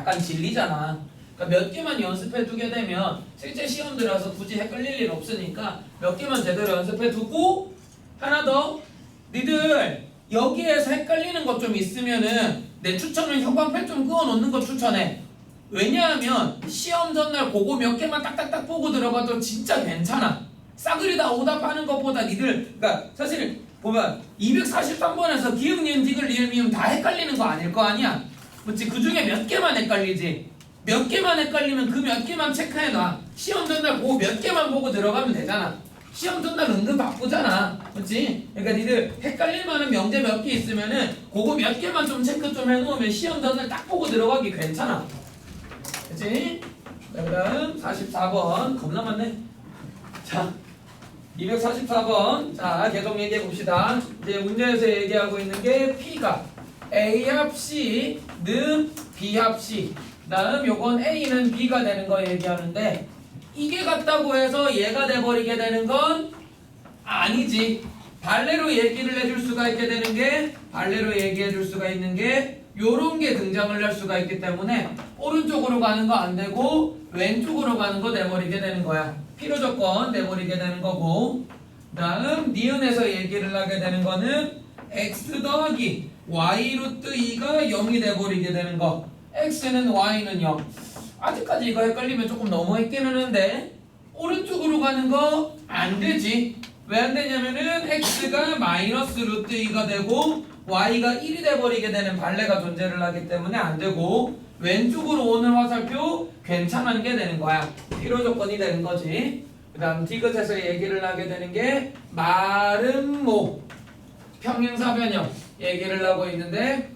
약간 질리잖아. 그러니까 몇 개만 연습해 두게 되면 실제 시험 들어서 굳이 헷갈릴 일 없으니까 몇 개만 제대로 연습해 두고 하나 더 니들 여기에서 헷갈리는 것 좀 있으면은 내 추천은 형광펜 좀 그어 놓는 거 추천해. 왜냐하면 시험 전날 그거 몇 개만 딱딱딱 보고 들어가도 진짜 괜찮아. 싸그리 다 오답하는 것보다 니들 그러니까 사실 보면 243번에서 기역, 니은, 디귿, 리을, 미음 다 헷갈리는 거 아닐 거 아니야. 그렇지? 그 중에 몇 개만 헷갈리지. 몇 개만 헷갈리면 그 몇 개만 체크해놔. 시험 전날 그거 몇 개만 보고 들어가면 되잖아. 시험 전날 은근 바쁘잖아. 그렇지? 그러니까 니들 헷갈릴 만한 명제 몇 개 있으면은 그거 몇 개만 좀 체크 좀 해놓으면 시험 전날 딱 보고 들어가기 괜찮아. 그렇지? 그 다음 44번 겁나 많네. 자 244번 자 계속 얘기해 봅시다. 이제 문제에서 얘기하고 있는 게 P가 A합 C는 B합 C 그 다음 요건 A는 B가 되는 거 얘기하는데 이게 같다고 해서 얘가 돼버리게 되는 건 아니지. 발레로 얘기를 해줄 수가 있게 되는 게 발레로 얘기해 줄 수가 있는 게 요런 게 등장을 할 수가 있기 때문에 오른쪽으로 가는 거 안 되고 왼쪽으로 가는 거 내버리게 되는 거야. 필요 조건 내버리게 되는 거고 그 다음 니은에서 얘기를 하게 되는 거는 x 더하기 y 루트 2가 0이 돼버리게 되는 거. x는 y는 0. 아직까지 이거 헷갈리면 조금 너무 했긴 하는데 오른쪽으로 가는 거 안 되지. 왜 안 되냐면은 x가 마이너스 루트 2가 되고 y가 1이 돼버리게 되는 발레가 존재를 하기 때문에 안 되고 왼쪽으로 오는 화살표 괜찮은 게 되는 거야. 필요 조건이 되는 거지. 그 다음 디귿에서 얘기를 하게 되는 게 마름모 평행사 변형 얘기를 하고 있는데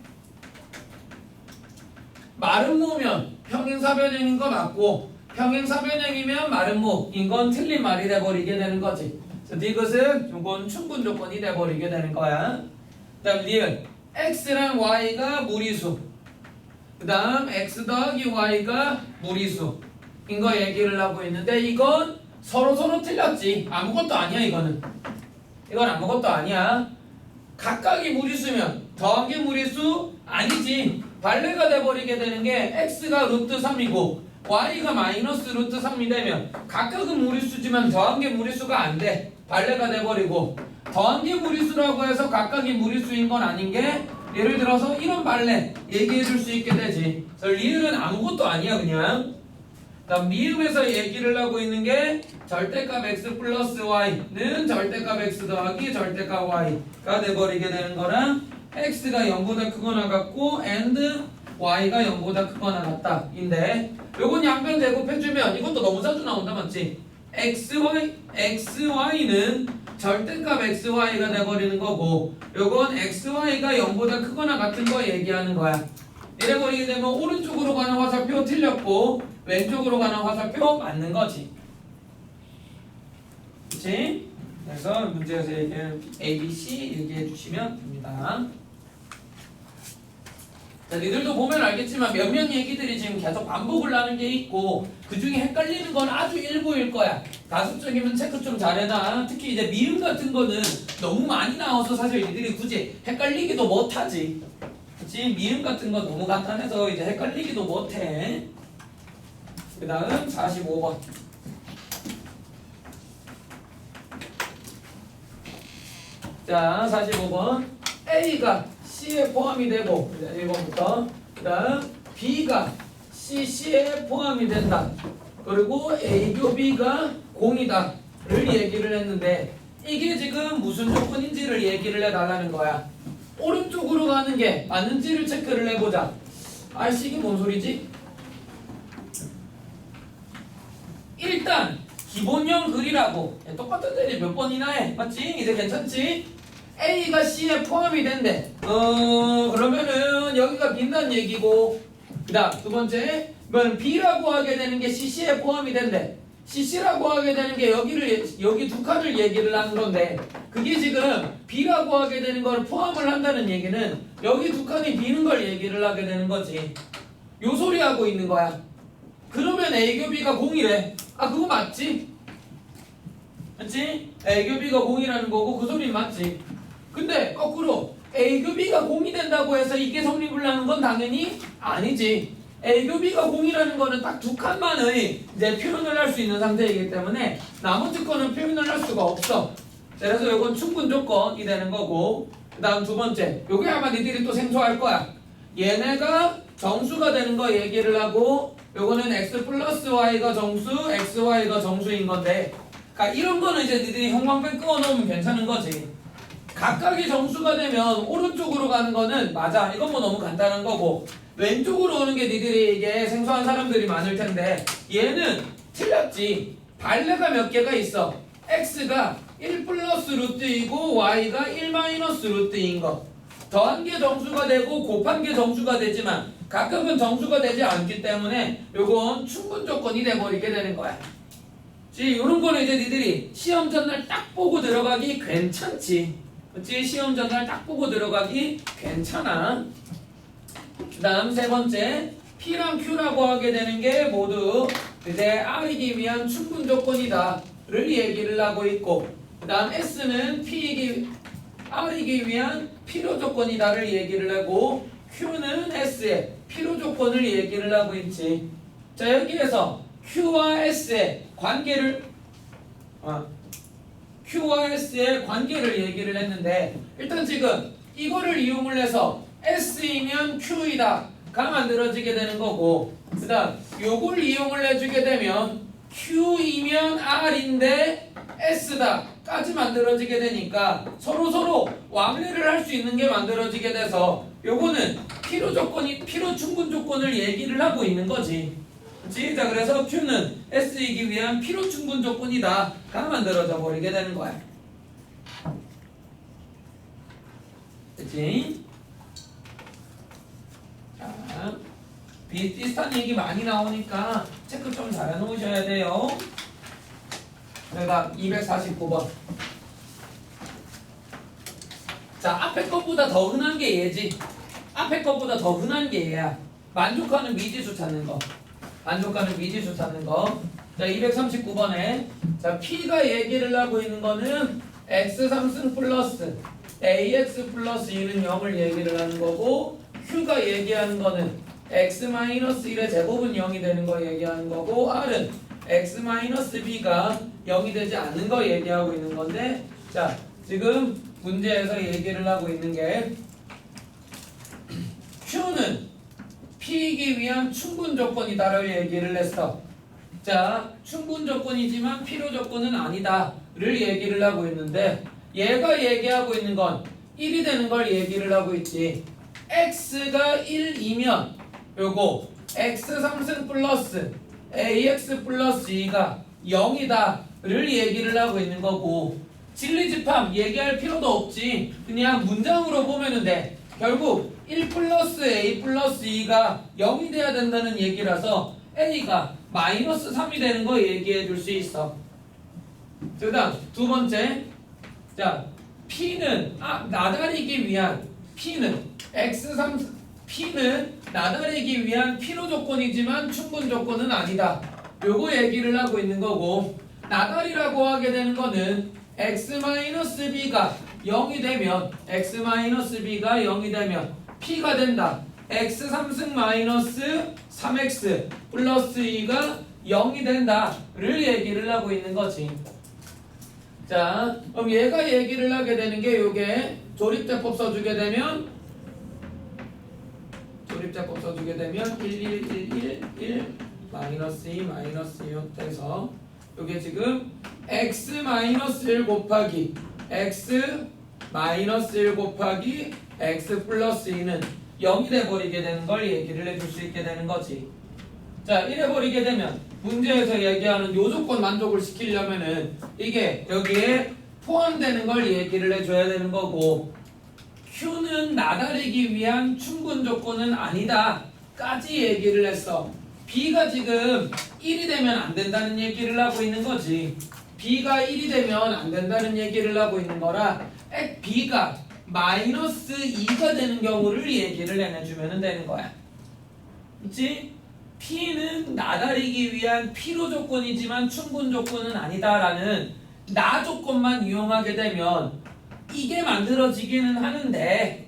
마름모면 평행사 변형인 거 맞고 평행사 변형이면 마름모인 건 틀린 말이 돼버리게 되는 거지. 디귿은 이건 충분 조건이 돼버리게 되는 거야. 그 다음 리은 x랑 y가 무리수 그 다음 x 더하기 y가 무리수인 거 얘기를 하고 있는데 이건 서로 틀렸지. 아무것도 아니야. 이건 아무것도 아니야. 각각이 무리수면 더한 게 무리수 아니지. 발레가 돼버리게 되는 게 x가 루트 3이고 y가 마이너스 루트 3이 되면 각각은 무리수지만 더한 게 무리수가 안 돼. 발레가 돼버리고 더한 게 무리수라고 해서 각각이 무리수인 건 아닌 게 예를 들어서 이런 발레 얘기해 줄 수 있게 되지. 그래서 리을은 아무것도 아니야 그냥. 다음 미음에서 얘기를 하고 있는 게 절대값 x 플러스 y는 절대값 x 더하기 절대값 y가 돼버리게 되는 거랑 x가 0보다 크거나 같고 and y가 0보다 크거나 같다 인데 요건 양변 제곱해주면 이것도 너무 자주 나온다 맞지? xy는 절대값 xy가 돼버리는 거고 요건 xy가 0보다 크거나 같은 거 얘기하는 거야. 이래버리게 되면 오른쪽으로 가는 화살표 틀렸고 왼쪽으로 가는 화살표 맞는 거지. 그치? 그래서 문제에서 얘기하는 A, B, C 얘기해 주시면 됩니다. 자, 니들도 보면 알겠지만 몇몇 얘기들이 지금 계속 반복을 하는 게 있고 그 중에 헷갈리는 건 아주 일부일 거야. 다수적이면 체크 좀 잘해놔. 특히 이제 미음 같은 거는 너무 많이 나와서 사실 니들이 굳이 헷갈리기도 못하지. 그치? 미음 같은 거 너무 간단해서 이제 헷갈리기도 못해. 그 다음 45번. 자, 45번. A가 C에 포함이 되고 1번부터 그 다음 B가 CC에 포함이 된다. 그리고 A 교비가 공이다 를 얘기를 했는데 이게 지금 무슨 조건인지를 얘기를 해달라는 거야. 오른쪽으로 가는 게 맞는지를 체크를 해보자. 아이씨 이게 뭔 소리지? 일단 기본형 글이라고 똑같은 데를 몇 번이나 해. 맞지? 이제 괜찮지? A가 C에 포함이 된대. 그러면은 여기가 빈다는 얘기고 그 다음 두 번째 B라고 하게 되는 게 CC에 포함이 된대. CC라고 하게 되는 게 여기 두 칸을 얘기를 하는 건데 그게 지금 B라고 하게 되는 걸 포함을 한다는 얘기는 여기 두 칸이 비는 걸 얘기를 하게 되는 거지. 요 소리 하고 있는 거야. 그러면 A 교비가 0이래. 아 그거 맞지? 맞지? A 교비가 0이라는 거고 그 소리 맞지? 근데 거꾸로 A 교비가 0이 된다고 해서 이게 성립을 하는 건 당연히 아니지. A 교비가 0이라는 거는 딱 두 칸만의 이제 표현을 할 수 있는 상태이기 때문에 나머지 거는 표현을 할 수가 없어. 자, 그래서 이건 충분 조건이 되는 거고, 그 다음 두 번째, 요게 아마 니들이 또 생소할 거야. 얘네가 정수가 되는 거 얘기를 하고, 요거는 x 플러스 y가 정수, xy가 정수인 건데, 그러니까 이런 거는 이제 니들이 형광펜 끄어 놓으면 괜찮은 거지. 각각이 정수가 되면 오른쪽으로 가는 거는 맞아. 이건 뭐 너무 간단한 거고, 왼쪽으로 오는 게 니들이 이게 생소한 사람들이 많을 텐데, 얘는 틀렸지. 발레가 몇 개가 있어. x가 1 플러스 루트이고 y가 1 마이너스 루트인 거. 더한 게 정수가 되고 곱한 게 정수가 되지만 각각은 정수가 되지 않기 때문에 요건 충분 조건이 돼버리게 되는 거야. 이런 거는 이제 니들이 시험 전날 딱 보고 들어가기 괜찮지. 그치? 시험 전날 딱 보고 들어가기 괜찮아. 그 다음 세 번째, P랑 Q라고 하게 되는 게 모두 이제 R이기 위한 충분 조건이다 를 얘기를 하고 있고, 그 다음 S는 R이기 위한 필요 조건이다를 얘기를 하고, Q는 S의 필요 조건을 얘기를 하고 있지. 자, 여기에서 Q와 S의 관계를 얘기를 했는데, 일단 지금 이거를 이용을 해서 S이면 Q이다 가 만들어지게 되는 거고, 그 다음 요걸 이용을 해주게 되면 Q이면 R인데 S다 까지 만들어지게 되니까 서로 왕래를 할 수 있는 게 만들어지게 돼서 요거는 필요 충분 조건을 얘기를 하고 있는 거지. 그치? 자, 그래서 Q는 S이기 위한 필요 충분 조건이다 가 만들어져 버리게 되는 거야. 그치? 자, 비슷한 얘기 많이 나오니까 체크 좀 잘 해놓으셔야 돼요. 그러니까 249번. 자, 앞에 것보다 더 흔한 게 얘지. 앞에 것보다 더 흔한 게 얘야. 만족하는 미지수 찾는 거. 자, 239번에 자, P가 얘기를 하고 있는 거는 x3승 플러스 ax 플러스 1은 0을 얘기를 하는 거고, Q가 얘기하는 거는 x-1의 제곱은 0이 되는 거 얘기하는 거고, R은 x-b가 0이 되지 않는 거 얘기하고 있는 건데, 자, 지금 문제에서 얘기를 하고 있는 게 Q는 P이기 위한 충분 조건이다를 얘기를 했어. 자, 충분 조건이지만 필요 조건은 아니다를 얘기를 하고 있는데, 얘가 얘기하고 있는 건 1이 되는 걸 얘기를 하고 있지. x가 1이면 요거 x3승 플러스 ax 플러스 2가 0이다를 얘기를 하고 있는 거고, 진리집합 얘기할 필요도 없지. 그냥 문장으로 보면은 돼. 결국 1 플러스 a 플러스 2가 0이 돼야 된다는 얘기라서 a가 마이너스 3이 되는 거 얘기해 줄 수 있어. 그 다음 두 번째, 자, P는 나다리기 위한 P는 나다리기 위한 필요 조건이지만 충분 조건은 아니다. 요거 얘기를 하고 있는 거고, 나다리라고 하게 되는 거는 x-b가 0이 되면 P가 된다. x3승 마이너스 3x 플러스 2가 0이 된다를 얘기를 하고 있는 거지. 자, 그럼 얘가 얘기를 하게 되는 게 요게 조립제법 써주게 되면 1 마이너스 2 마이너스 6 돼서 요게 지금 x 마이너스 1 곱하기 x 마이너스 1 곱하기 x 플러스 2는 0이 돼버리게 되는 걸 얘기를 해줄 수 있게 되는 거지. 자, 이래버리게 되면 문제에서 얘기하는 요 조건 만족을 시키려면은 이게 여기에 포함되는 걸 얘기를 해줘야 되는 거고, Q는 나다리기 위한 충분 조건은 아니다 까지 얘기를 했어. B가 지금 1이 되면 안 된다는 얘기를 하고 있는 거지. B가 1이 되면 안 된다는 얘기를 하고 있는 거라 B가 마이너스 2가 되는 경우를 얘기를 해주면 되는 거야. 그치? P는 나다리기 위한 필요 조건이지만 충분 조건은 아니다라는 나 조건만 이용하게 되면 이게 만들어지기는 하는데,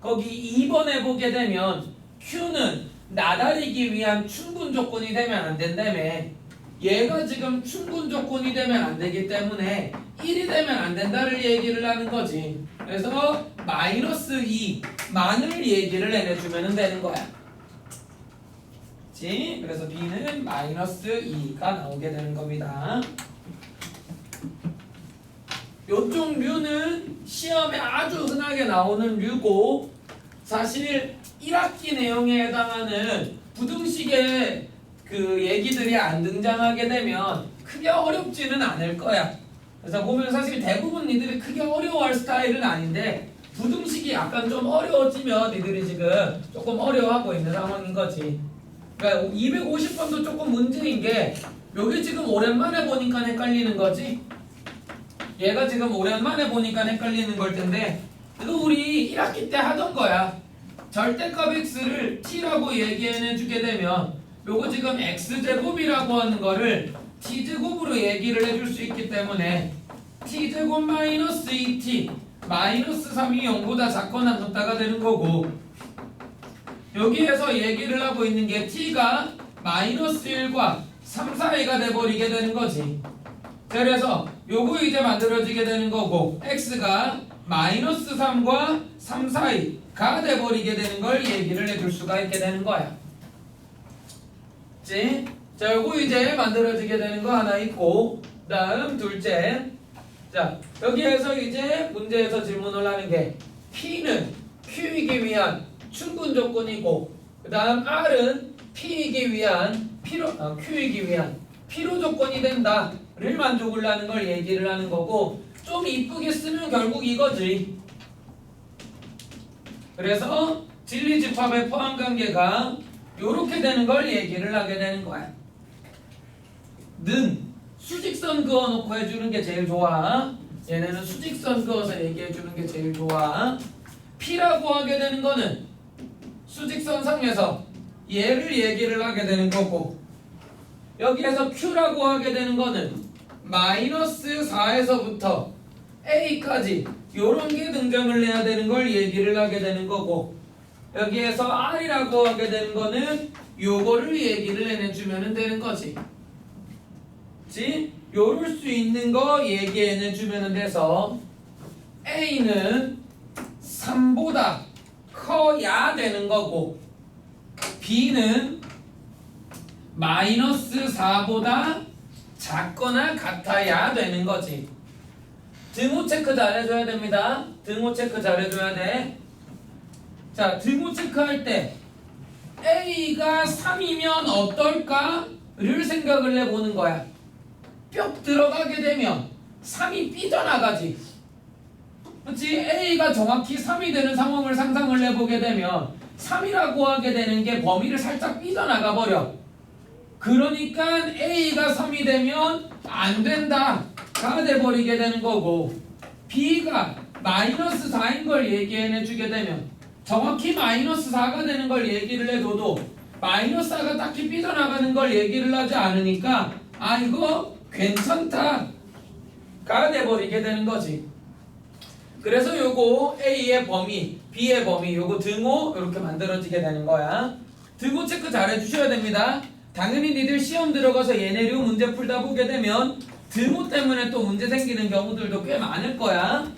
거기 2번에 보게 되면 Q는 나다리기 위한 충분 조건이 되면 안 된다며. 얘가 지금 충분 조건이 되면 안 되기 때문에 1이 되면 안 된다를 얘기를 하는 거지. 그래서 마이너스 2만을 얘기를 해주면 되는 거야. 그치? 그래서 B는 마이너스 2가 나오게 되는 겁니다. 요쪽 류는 시험에 아주 흔하게 나오는 류고, 사실 1학기 내용에 해당하는 부등식의 그 얘기들이 안 등장하게 되면 크게 어렵지는 않을 거야. 그래서 보면 사실 대부분 니들이 크게 어려워할 스타일은 아닌데, 부등식이 약간 좀 어려워지면 니들이 지금 조금 어려워하고 있는 상황인 거지. 그러니까 250번도 조금 문제인 게, 여기 지금 오랜만에 보니까 헷갈리는 거지. 얘가 지금 오랜만에 보니까 헷갈리는 걸 텐데, 이거 우리 1학기 때 하던 거야. 절대값 x를 t라고 얘기해주게 되면 요거 지금 x제곱이라고 하는 거를 t제곱으로 얘기를 해줄 수 있기 때문에 t제곱 마이너스 2t 마이너스 3이 0보다 작거나 같다가 되는 거고, 여기에서 얘기를 하고 있는 게 t가 마이너스 1과 3 사이가 돼버리게 되는 거지. 그래서 요거 이제 만들어지게 되는 거고, x가 마이너스 3과 3 사이가 돼버리게 되는 걸 얘기를 해줄 수가 있게 되는 거야. 그치? 자, 요거 이제 만들어지게 되는 거 하나 있고, 그 다음 둘째. 자, 여기에서 이제 문제에서 질문을 하는 게 P는 Q이기 위한 충분 조건이고, 그 다음 R은 P이기 위한 Q이기 위한 필요 조건이 된다를 만족을 하는 걸 얘기를 하는 거고, 좀 이쁘게 쓰면 결국 이거지. 그래서 진리집합의 포함관계가 요렇게 되는 걸 얘기를 하게 되는 거야. 는 수직선 그어놓고 해주는 게 제일 좋아. 얘네는 수직선 그어서 얘기해주는 게 제일 좋아. P라고 하게 되는 거는 수직선상에서 얘를 얘기를 하게 되는 거고, 여기에서 Q라고 하게 되는 거는 마이너스 4에서부터 A까지 요런 게 등장을 해야 되는 걸 얘기를 하게 되는 거고, 여기에서 R이라고 하게 되는 거는 요거를 얘기를 해내주면 되는 거지. 그치? 요럴 수 있는 거 얘기해내주면 돼서 A는 3보다 커야 되는 거고, B는 마이너스 4보다 작거나 같아야 되는 거지. 등호 체크 잘 해줘야 됩니다. 등호 체크 잘 해줘야 돼. 자, 등호 체크할 때 A가 3이면 어떨까를 생각을 해보는 거야. 뿅 들어가게 되면 3이 삐져나가지. 그렇지? A가 정확히 3이 되는 상황을 상상을 해보게 되면 3이라고 하게 되는 게 범위를 살짝 삐져나가 버려. 그러니까 A가 3이 되면 안 된다가 돼버리게 되는 거고, B가 마이너스 4인 걸 얘기해주게 되면 정확히 마이너스 4가 되는 걸 얘기를 해줘도 마이너스 4가 딱히 삐져나가는 걸 얘기를 하지 않으니까 아 이거 괜찮다가 돼버리게 되는 거지. 그래서 요거 A의 범위, B의 범위, 요거 등호 이렇게 만들어지게 되는 거야. 등호 체크 잘 해주셔야 됩니다. 당연히 니들 시험 들어가서 얘네류 문제 풀다 보게 되면 등호 때문에 또 문제 생기는 경우들도 꽤 많을 거야.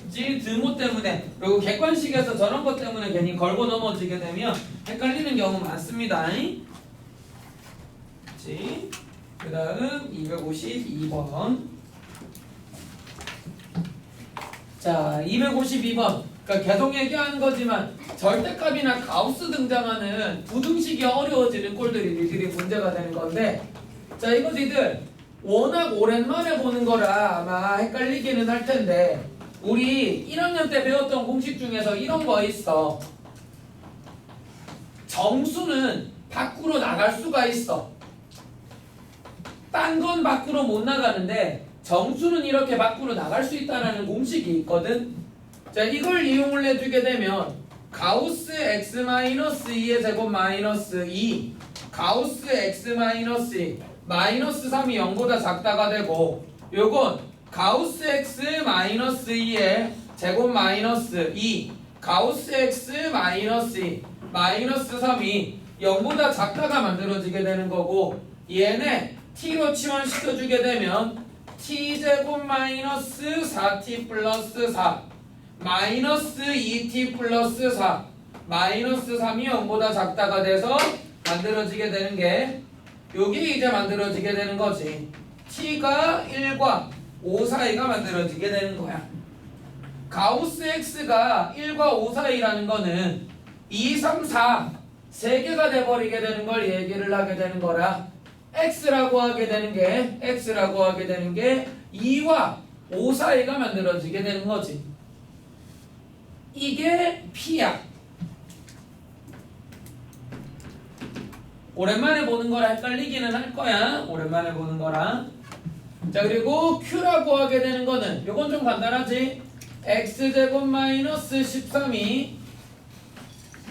그치? 등호 때문에, 그리고 객관식에서 저런 것 때문에 괜히 걸고 넘어지게 되면 헷갈리는 경우 많습니다. 그치? 그 다음 252번. 자, 252번. 그러니까 계속 얘기하는 거지만 절대값이나 가우스 등장하는 부등식이 어려워지는 꼴들이 니들이 문제가 되는 건데, 자, 이거 니들 워낙 오랜만에 보는 거라 아마 헷갈리기는 할 텐데, 우리 1학년 때 배웠던 공식 중에서 이런 거 있어. 정수는 밖으로 나갈 수가 있어. 딴 건 밖으로 못 나가는데 정수는 이렇게 밖으로 나갈 수 있다는 공식이 있거든. 자, 이걸 이용을 해주게 되면 가우스 x-2의 제곱 마이너스 2, 가우스 x-2 마이너스 3이 0보다 작다가 되고, 요건 가우스 x-2의 제곱 마이너스 2, 가우스 x-2 마이너스 3이 0보다 작다가 만들어지게 되는 거고 얘네 t로 치환시켜주게 되면 t제곱 마이너스 4t 플러스 4 마이너스 2t 플러스 4 마이너스 3이 0보다 작다가 돼서 만들어지게 되는 게 여기 이제 만들어지게 되는 거지. t가 1과 5 사이가 만들어지게 되는 거야. 가우스 x가 1과 5 사이라는 거는 2, 3, 4 3개가 돼버리게 되는 걸 얘기를 하게 되는 거라 x라고 하게 되는 게 2와 5 사이가 만들어지게 되는 거지. 이게 p야. 오랜만에 보는 거라 헷갈리기는 할 거야. 오랜만에 보는 거라. 자, 그리고 q라고 하게 되는 거는 요건 좀 간단하지. x제곱 마이너스 13이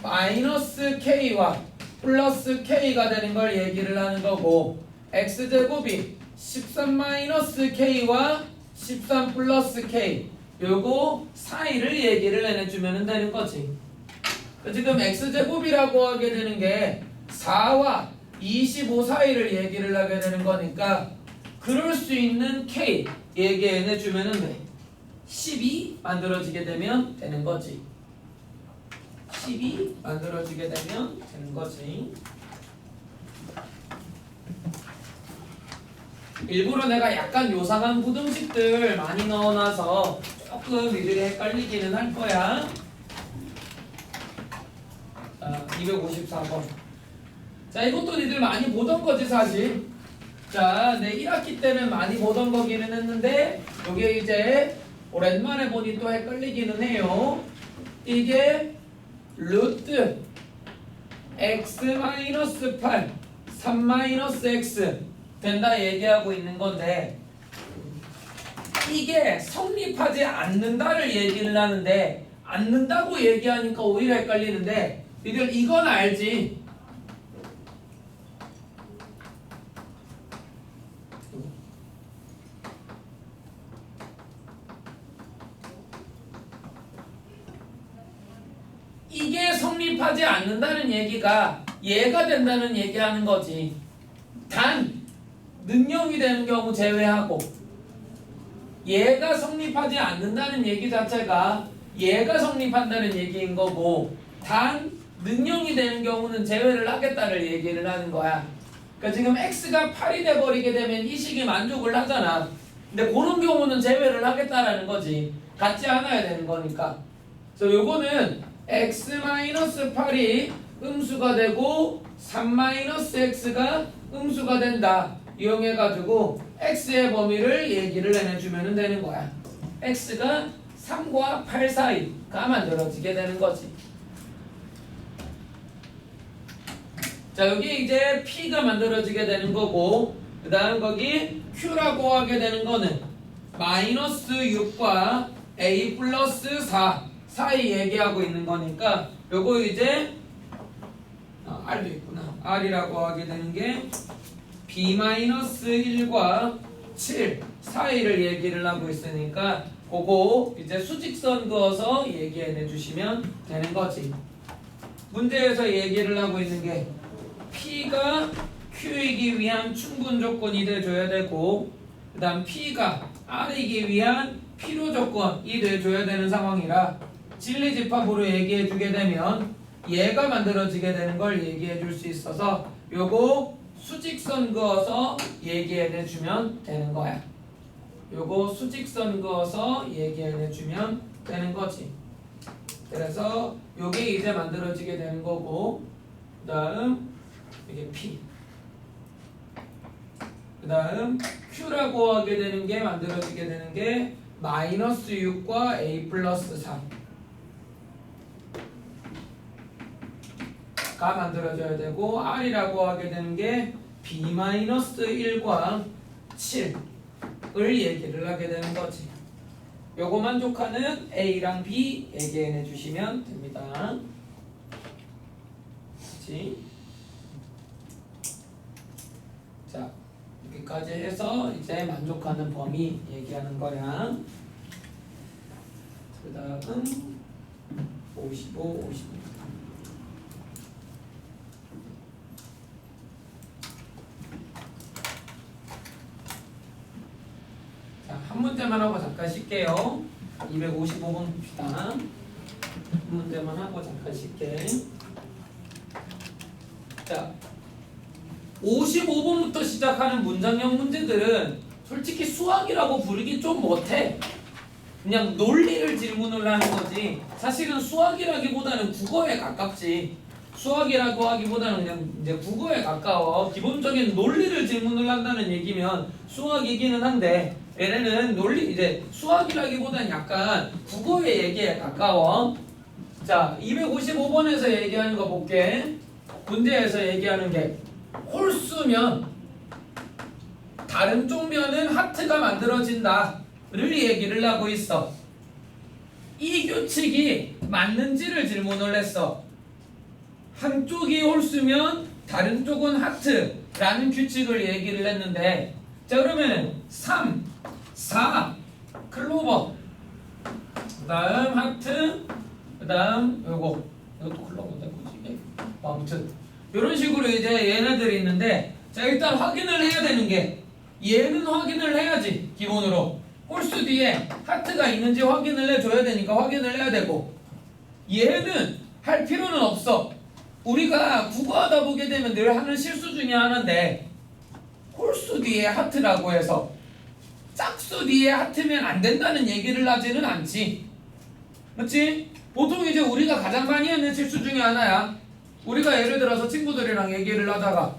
마이너스 k와 플러스 k가 되는 걸 얘기를 하는 거고 x제곱이 13 마이너스 k와 13 플러스 k 요거 사이를 얘기를 해주면 되는 거지. 지금 x제곱이라고 하게 되는 게 4와 25 사이를 얘기를 하게 되는 거니까 그럴 수 있는 k 얘기해주면 돼. 10이 만들어지게 되면 되는 거지. 10이 만들어지게 되면 되는 거지. 일부러 내가 약간 요상한 부등식들 많이 넣어놔서 조금 니들이 헷갈리기는 할 거야. 자, 254번. 자, 이것도 니들 많이 보던 거지 사실. 자, 내 1학기 때는 많이 보던 거기는 했는데 이게 이제 오랜만에 보니 또 헷갈리기는 해요. 이게 루트 x-8 3-x 된다 얘기하고 있는 건데 이게 성립하지 않는다를 얘기를 하는데 않는다고 얘기하니까 오히려 헷갈리는데 니들 이건 알지? 이게 성립하지 않는다는 얘기가 얘가 된다는 얘기하는 거지. 단 능력이 되는 경우 제외하고 얘가 성립하지 않는다는 얘기 자체가 얘가 성립한다는 얘기인 거고 단 능력이 되는 경우는 제외를 하겠다를 얘기를 하는 거야. 그러니까 지금 x가 8이 돼버리게 되면 이 식이 만족을 하잖아. 근데 그런 경우는 제외를 하겠다라는 거지. 같지 않아야 되는 거니까. 그래서 요거는 x-8이 음수가 되고 3-x가 음수가 된다. 이용해가지고 x의 범위를 얘기를 해주면 되는 거야. x가 3과 8 사이가 만들어지게 되는 거지. 자, 여기 이제 p가 만들어지게 되는 거고 그 다음 거기 q라고 하게 되는 거는 마이너스 6과 a 플러스 4 사이 얘기하고 있는 거니까 요거 이제 r도 있구나. r이라고 하게 되는 게 b-1과 7 사이를 얘기를 하고 있으니까 그거 이제 수직선 그어서 얘기해 주시면 되는 거지. 문제에서 얘기를 하고 있는 게 P가 Q이기 위한 충분 조건이 돼줘야 되고 그 다음 P가 R이기 위한 필요 조건이 돼줘야 되는 상황이라 진리집합으로 얘기해 주게 되면 얘가 만들어지게 되는 걸 얘기해 줄 수 있어서 요거 수직선 그어서 얘기해 주면 되는 거야. 요거 수직선 그어서 얘기해 주면 되는 거지. 그래서 요게 이제 만들어지게 되는 거고 그 다음 이게 P 그 다음 Q라고 하게 되는 게 만들어지게 되는 게 마이너스 6과 A 플러스 3가 만들어져야 되고 R이라고 하게 되는 게 B-1과 7을 얘기를 하게 되는 거지. 요거 만족하는 A랑 B 얘기해 주시면 됩니다. 그렇지? 자, 여기까지 해서 이제 만족하는 범위 얘기하는 거야. 그 다음 55, 56 한 문제만 하고 잠깐 쉴게요. 255번 봅시다. 한 문제만 하고 잠깐 쉴게. 자, 55번부터 시작하는 문장형 문제들은 솔직히 수학이라고 부르기 좀 못해. 그냥 논리를 질문을 하는 거지. 사실은 수학이라기보다는 국어에 가깝지. 수학이라고 하기보다는 그냥 이제 국어에 가까워. 기본적인 논리를 질문을 한다는 얘기면 수학이기는 한데 얘네는 논리 이제 수학이라기보다는 약간 국어의 얘기에 가까워. 자, 255번에서 얘기하는 거 볼게. 문제에서 얘기하는 게 홀수면 다른 쪽면은 하트가 만들어진다를 얘기를 하고 있어. 이 규칙이 맞는지를 질문을 했어. 한쪽이 홀수면 다른 쪽은 하트라는 규칙을 얘기를 했는데, 자 그러면 3, 4 클로버, 그 다음 하트, 그 다음 이것도 클로버인데 뭐지? 아무튼 이런 식으로 이제 얘네들이 있는데, 자 일단 확인을 해야 되는 게 얘는 확인을 해야지. 기본으로 홀수 뒤에 하트가 있는지 확인을 해줘야 되니까 확인을 해야 되고, 얘는 할 필요는 없어. 우리가 국어하다 보게 되면 늘 하는 실수 중에 하나인데, 홀수 뒤에 하트라고 해서 짝수 뒤에 하트면 안 된다는 얘기를 하지는 않지. 그렇지? 보통 이제 우리가 가장 많이 하는 실수 중에 하나야. 우리가 예를 들어서 친구들이랑 얘기를 하다가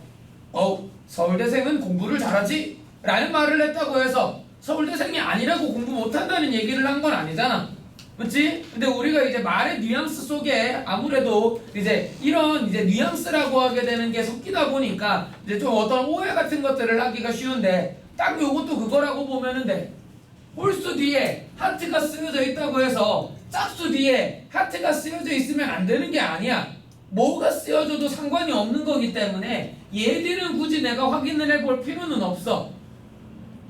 서울대생은 공부를 잘하지? 라는 말을 했다고 해서 서울대생이 아니라고 공부 못한다는 얘기를 한 건 아니잖아. 그렇지? 근데 우리가 이제 말의 뉘앙스 속에 아무래도 이제 이런 이제 뉘앙스라고 하게 되는 게 섞이다 보니까 이제 좀 어떤 오해 같은 것들을 하기가 쉬운데, 딱 요것도 그거라고 보면은 돼. 홀수 뒤에 하트가 쓰여져 있다고 해서 짝수 뒤에 하트가 쓰여져 있으면 안 되는 게 아니야. 뭐가 쓰여져도 상관이 없는 거기 때문에 얘들은 굳이 내가 확인을 해볼 필요는 없어.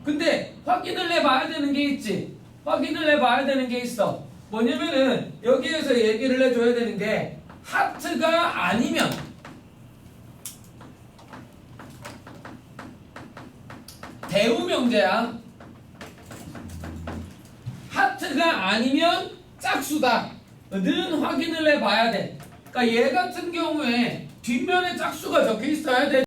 근데 확인을 해봐야 되는 게 있지. 확인을 해봐야 되는 게 있어. 뭐냐면은 여기에서 얘기를 해줘야 되는 게 하트가 아니면, 대우명제야. 하트가 아니면 짝수다 는 확인을 해봐야 돼. 그러니까 얘 같은 경우에 뒷면에 짝수가 적혀 있어야 돼.